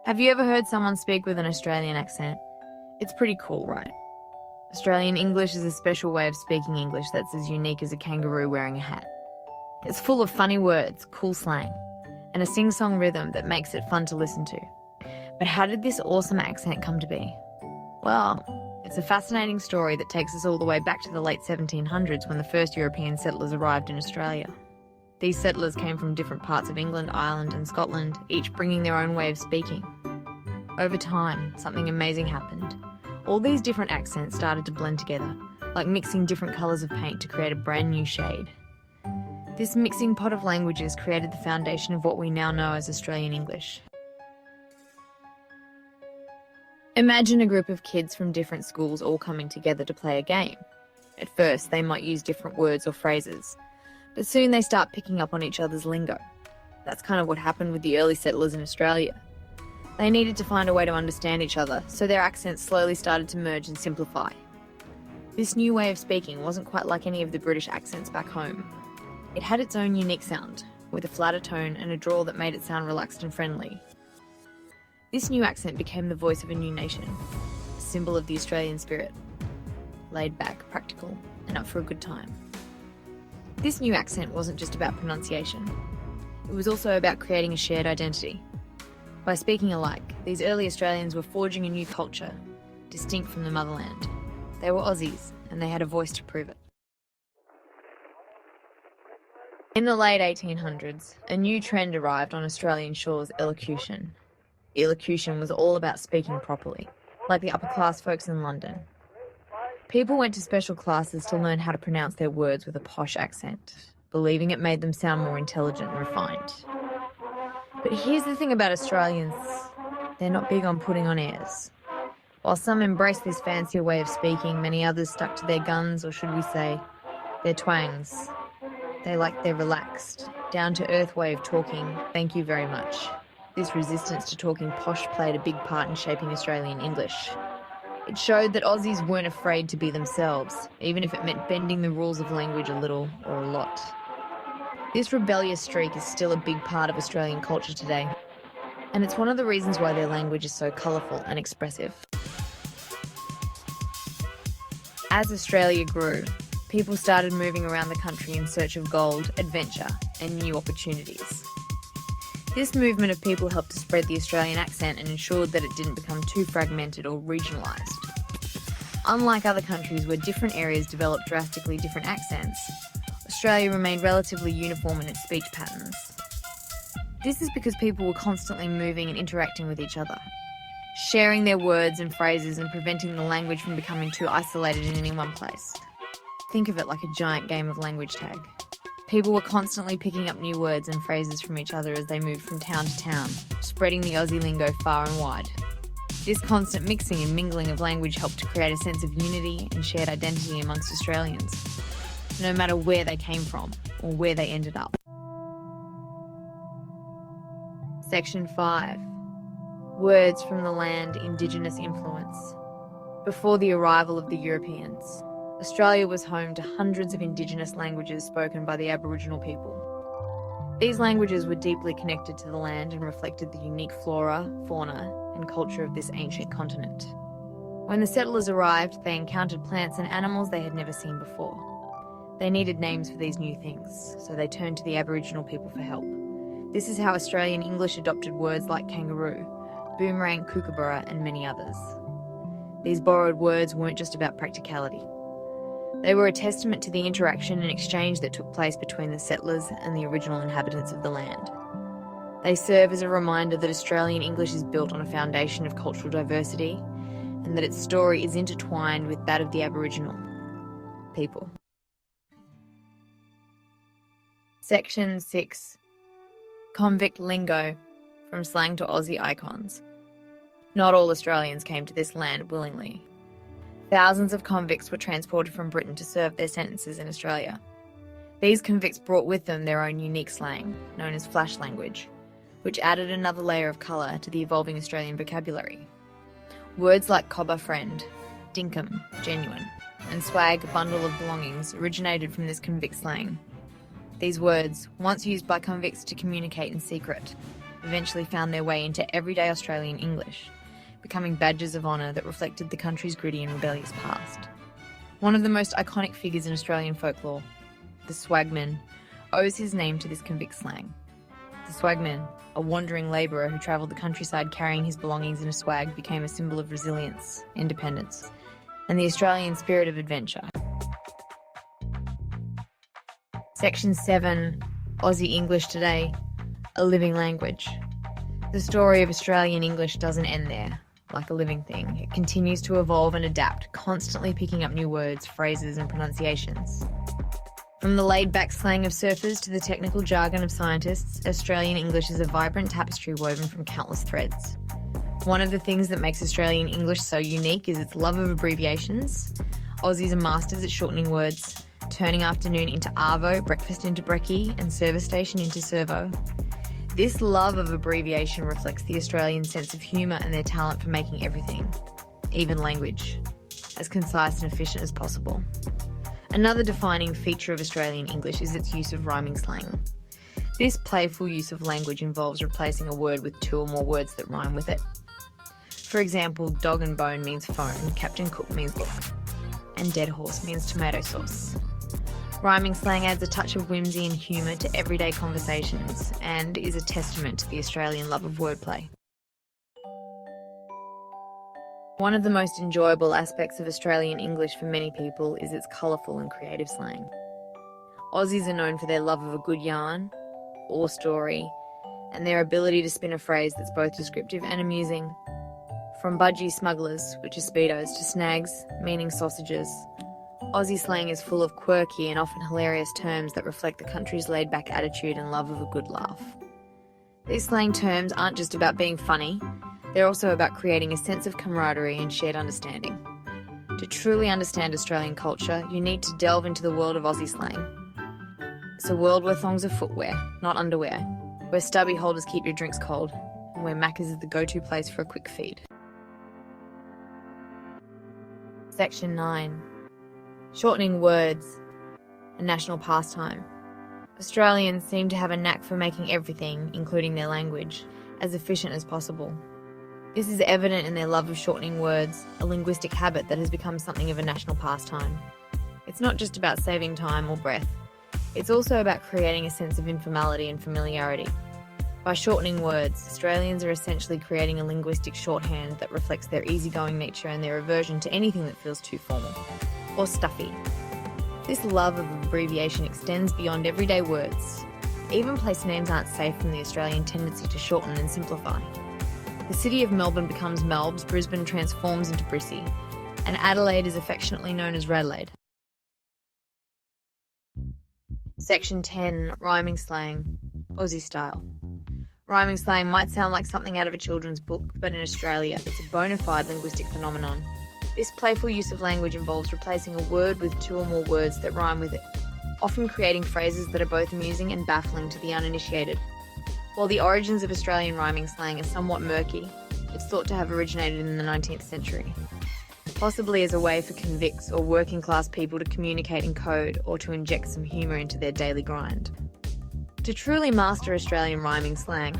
Have you ever heard someone speak with an Australian accent? It's pretty cool, right? Australian English is a special way of speaking English that's as unique as a kangaroo wearing a hat. It's full of funny words, cool slang, and a sing-song rhythm that makes it fun to listen to. But how did this awesome accent come to be? Well, it's a fascinating story that takes us all the way back to the late 1700s when the first European settlers arrived in Australia. These settlers came from different parts of England, Ireland, and Scotland, each bringing their own way of speaking. Over time, something amazing happened. All these different accents started to blend together, like mixing different colours of paint to create a brand new shade. This mixing pot of languages created the foundation of what we now know as Australian English. Imagine a group of kids from different schools all coming together to play a game. At first, they might use different words or phrases, but soon they start picking up on each other's lingo. That's kind of what happened with the early settlers in Australia. They needed to find a way to understand each other, so their accents slowly started to merge and simplify. This new way of speaking wasn't quite like any of the British accents back home. It had its own unique sound, with a flatter tone and a drawl that made it sound relaxed and friendly. This new accent became the voice of a new nation, a symbol of the Australian spirit. Laid back, practical, and up for a good time. This new accent wasn't just about pronunciation. It was also about creating a shared identity. By speaking alike, these early Australians were forging a new culture, distinct from the motherland. They were Aussies, and they had a voice to prove it. In the late 1800s, a new trend arrived on Australian shores: elocution. Elocution was all about speaking properly, like the upper-class folks in London. People went to special classes to learn how to pronounce their words with a posh accent, believing it made them sound more intelligent and refined. But here's the thing about Australians: they're not big on putting on airs. While some embraced this fancier way of speaking, many others stuck to their guns, or should we say, their twangs. They're relaxed, down-to-earth way of talking, thank you very much. This resistance to talking posh played a big part in shaping Australian English. It showed that Aussies weren't afraid to be themselves, even if it meant bending the rules of language a little or a lot. This rebellious streak is still a big part of Australian culture today, and it's one of the reasons why their language is so colourful and expressive. As Australia grew, people started moving around the country in search of gold, adventure, and new opportunities. This movement of people helped to spread the Australian accent and ensured that it didn't become too fragmented or regionalised. Unlike other countries where different areas developed drastically different accents, Australia remained relatively uniform in its speech patterns. This is because people were constantly moving and interacting with each other, sharing their words and phrases and preventing the language from becoming too isolated in any one place. Think of it like a giant game of language tag. People were constantly picking up new words and phrases from each other as they moved from town to town, spreading the Aussie lingo far and wide. This constant mixing and mingling of language helped to create a sense of unity and shared identity amongst Australians, no matter where they came from or where they ended up. Section 5. Words from the land: Indigenous Influence. Before the arrival of the Europeans, Australia was home to hundreds of Indigenous languages spoken by the Aboriginal people. These languages were deeply connected to the land and reflected the unique flora, fauna, and culture of this ancient continent. When the settlers arrived, they encountered plants and animals they had never seen before. They needed names for these new things, so they turned to the Aboriginal people for help. This is how Australian English adopted words like kangaroo, boomerang, kookaburra, and many others. These borrowed words weren't just about practicality. They were a testament to the interaction and exchange that took place between the settlers and the original inhabitants of the land. They serve as a reminder that Australian English is built on a foundation of cultural diversity and that its story is intertwined with that of the Aboriginal people. Section 6. Convict Lingo, from slang to Aussie icons. Not all Australians came to this land willingly. Thousands of convicts were transported from Britain to serve their sentences in Australia. These convicts brought with them their own unique slang, known as flash language, which added another layer of colour to the evolving Australian vocabulary. Words like cobber friend, dinkum, genuine, and swag, bundle of belongings, originated from this convict slang. These words, once used by convicts to communicate in secret, eventually found their way into everyday Australian English, becoming badges of honour that reflected the country's gritty and rebellious past. One of the most iconic figures in Australian folklore, the swagman, owes his name to this convict slang. The swagman, a wandering labourer who travelled the countryside carrying his belongings in a swag, became a symbol of resilience, independence, and the Australian spirit of adventure. Section 7, Aussie English Today, a living language. The story of Australian English doesn't end there. Like a living thing, it continues to evolve and adapt, constantly picking up new words, phrases, and pronunciations. From the laid-back slang of surfers to the technical jargon of scientists, Australian English is a vibrant tapestry woven from countless threads. One of the things that makes Australian English so unique is its love of abbreviations. Aussies are masters at shortening words, turning afternoon into arvo, breakfast into brekkie, and service station into servo. This love of abbreviation reflects the Australian sense of humour and their talent for making everything, even language, as concise and efficient as possible. Another defining feature of Australian English is its use of rhyming slang. This playful use of language involves replacing a word with two or more words that rhyme with it. For example, dog and bone means phone, Captain Cook means look, and dead horse means tomato sauce. Rhyming slang adds a touch of whimsy and humour to everyday conversations and is a testament to the Australian love of wordplay. One of the most enjoyable aspects of Australian English for many people is its colourful and creative slang. Aussies are known for their love of a good yarn or story and their ability to spin a phrase that's both descriptive and amusing. From budgie smugglers, which are speedos, to snags, meaning sausages, Aussie slang is full of quirky and often hilarious terms that reflect the country's laid-back attitude and love of a good laugh. These slang terms aren't just about being funny, they're also about creating a sense of camaraderie and shared understanding. To truly understand Australian culture, you need to delve into the world of Aussie slang. It's a world where thongs are footwear, not underwear, where stubby holders keep your drinks cold, and where Macca's is the go-to place for a quick feed. Section 9. Shortening words, a national pastime. Australians seem to have a knack for making everything, including their language, as efficient as possible. This is evident in their love of shortening words, a linguistic habit that has become something of a national pastime. It's not just about saving time or breath, it's also about creating a sense of informality and familiarity. By shortening words, Australians are essentially creating a linguistic shorthand that reflects their easygoing nature and their aversion to anything that feels too formal or stuffy. This love of abbreviation extends beyond everyday words. Even place names aren't safe from the Australian tendency to shorten and simplify. The city of Melbourne becomes Melbs, Brisbane transforms into Brissy, and Adelaide is affectionately known as Radelaide. Section 10, Rhyming Slang, Aussie Style. Rhyming slang might sound like something out of a children's book, but in Australia, it's a bona fide linguistic phenomenon. This playful use of language involves replacing a word with two or more words that rhyme with it, often creating phrases that are both amusing and baffling to the uninitiated. While the origins of Australian rhyming slang are somewhat murky, it's thought to have originated in the 19th century, possibly as a way for convicts or working class people to communicate in code or to inject some humour into their daily grind. To truly master Australian rhyming slang,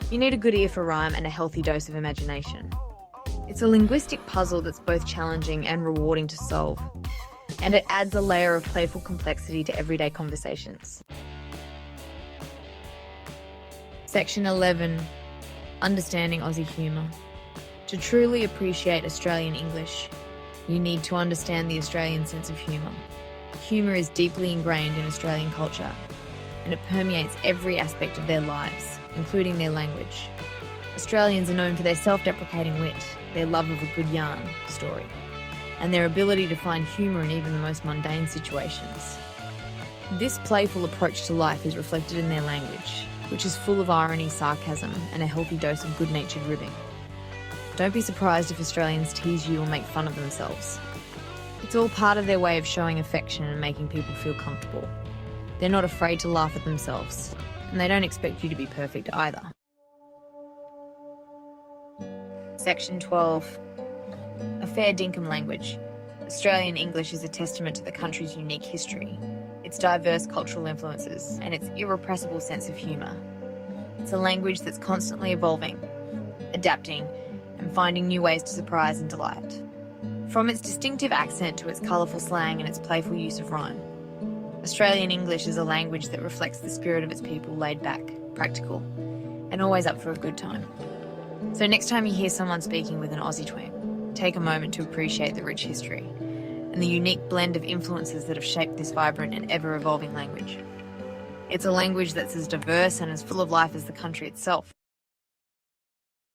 you need a good ear for rhyme and a healthy dose of imagination. It's a linguistic puzzle that's both challenging and rewarding to solve, and it adds a layer of playful complexity to everyday conversations. Section 11, Understanding Aussie Humour. To truly appreciate Australian English, you need to understand the Australian sense of humour. Humour is deeply ingrained in Australian culture, and it permeates every aspect of their lives, including their language. Australians are known for their self-deprecating wit, their love of a good yarn story, and their ability to find humour in even the most mundane situations. This playful approach to life is reflected in their language, which is full of irony, sarcasm, and a healthy dose of good-natured ribbing. Don't be surprised if Australians tease you or make fun of themselves. It's all part of their way of showing affection and making people feel comfortable. They're not afraid to laugh at themselves, and they don't expect you to be perfect either. Section 12. A fair dinkum language. Australian English is a testament to the country's unique history, its diverse cultural influences, and its irrepressible sense of humour. It's a language that's constantly evolving, adapting, and finding new ways to surprise and delight. From its distinctive accent to its colourful slang and its playful use of rhyme, Australian English is a language that reflects the spirit of its people, laid back, practical, and always up for a good time. So next time you hear someone speaking with an Aussie twang, take a moment to appreciate the rich history and the unique blend of influences that have shaped this vibrant and ever-evolving language. It's a language that's as diverse and as full of life as the country itself.